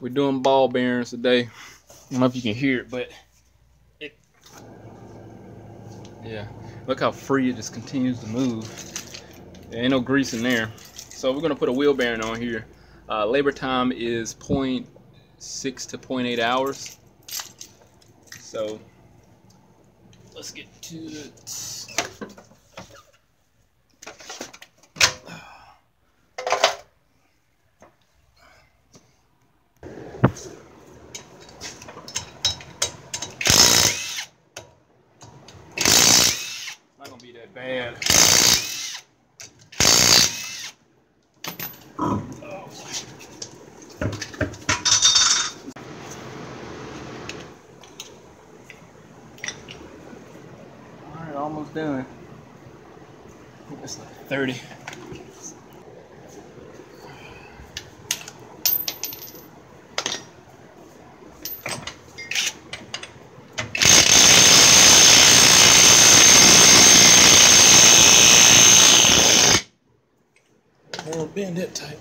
We're doing ball bearings today. I don't know if you can hear it, but yeah, look how free it just continues to move. There ain't no grease in there. So we're gonna put a wheel bearing on here. Labor time is 0.6 to 0.8 hours. So let's get to it. Not gonna be that bad. Alright, almost done. I think that's like 30. Don't bend it tight.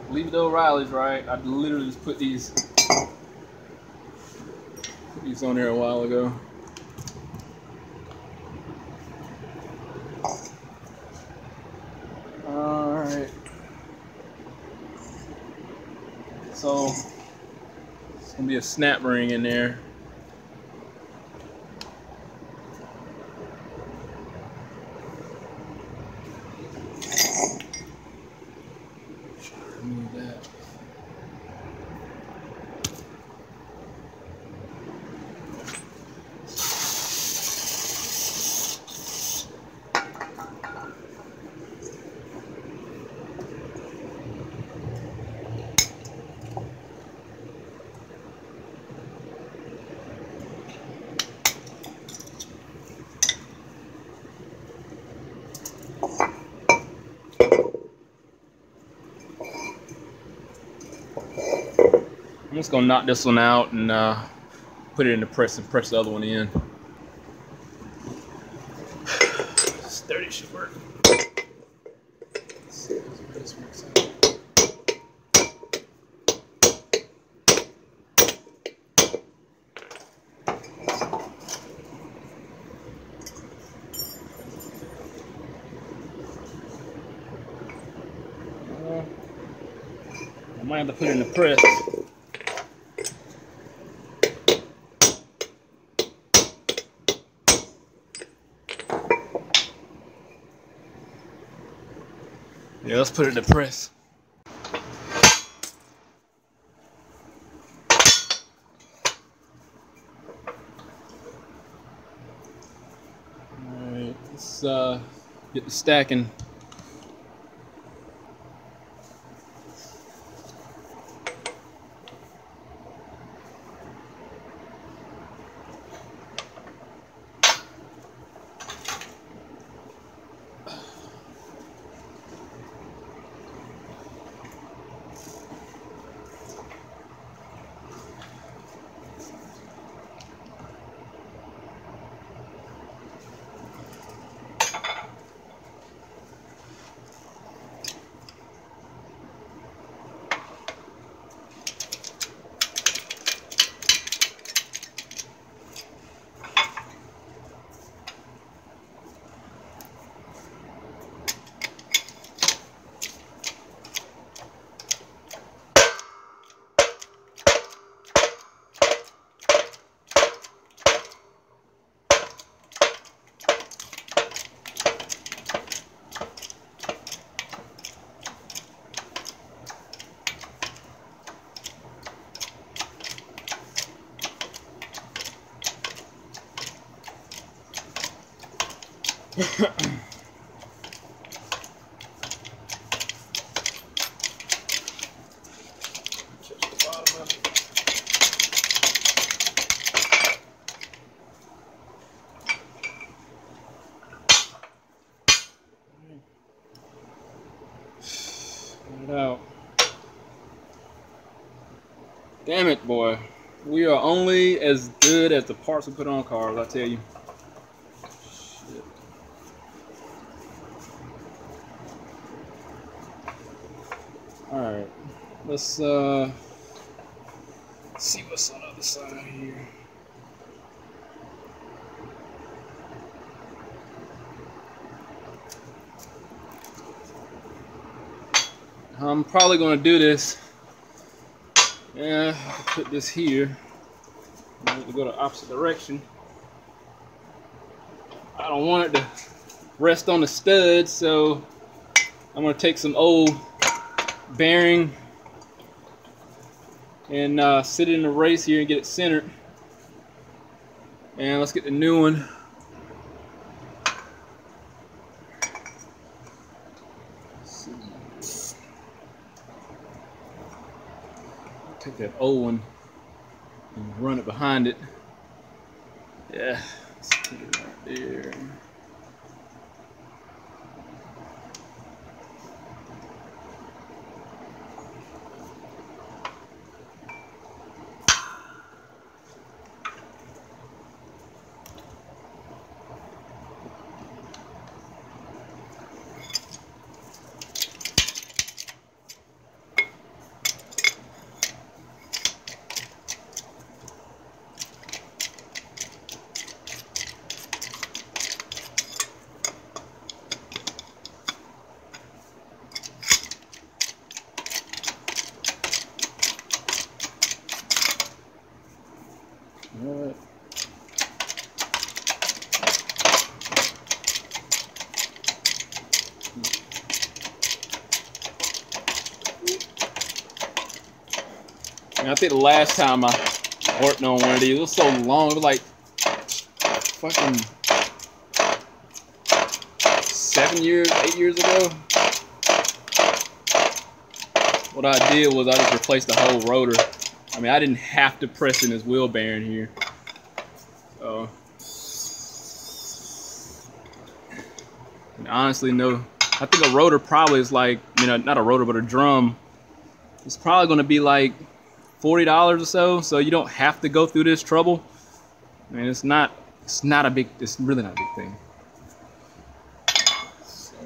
Believe it, O'Reilly's right. I literally just put these on there a while ago. Alright. So it's gonna be a snap ring in there. Remove that. I'm just gonna knock this one out and put it in the press and press the other one in. This 30 should work. Let's see how this works out. I might have to put it in the press. Yeah, let's put it in the press. Alright, let's get the stacking. it out. Damn it, boy. We are only as good as the parts we put on cars, I tell you. Shit. Alright. Let's see what's on the other side here. I'm probably going to do this. Yeah, I'll put this here. I need to go the opposite direction. I don't want it to rest on the stud, so I'm going to take some old bearing and sit it in the race here and get it centered. And let's get the new one. Take that old one and run it behind it. Yeah, let's put it right there. Alright. And I think the last time I worked on one of these, it was so long, it was like fucking 7 years, 8 years ago. What I did was I just replaced the whole rotor. I mean, I didn't have to press in this wheel bearing here. So, and honestly, no. I think a rotor probably is like, you know, not a rotor, but a drum. It's probably going to be like $40 or so. So you don't have to go through this trouble. I mean, it's really not a big thing. So,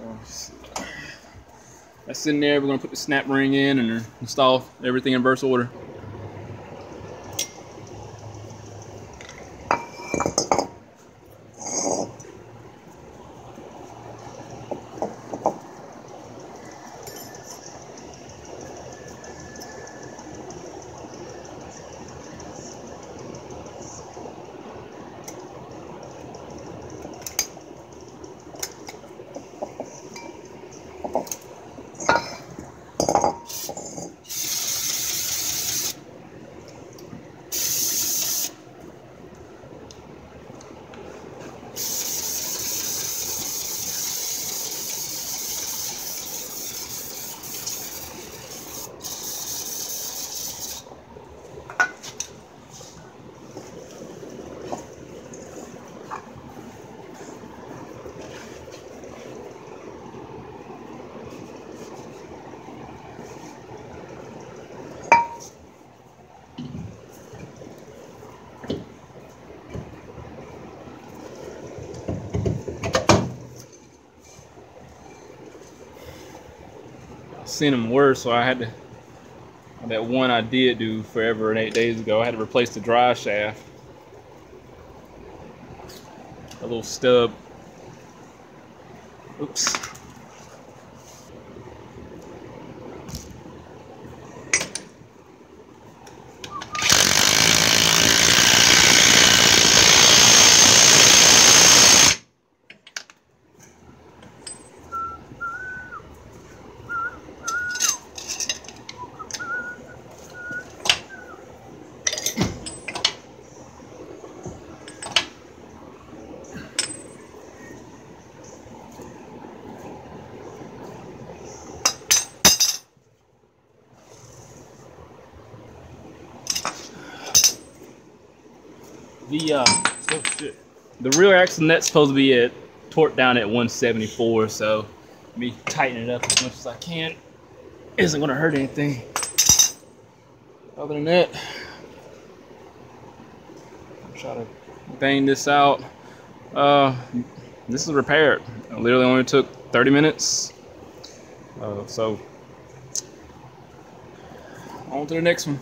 that's in there. We're going to put the snap ring in and install everything in reverse order. Seen them worse, so I had to. That one I did do forever and 8 days ago, I had to replace the drive shaft. A little stub. Oops. The rear axle net's supposed to be at torque down at 174, so let me tighten it up as much as I can. isn't gonna hurt anything. Other than that, I'll try to bang this out. This is repaired. It literally only took 30 minutes. So on to the next one.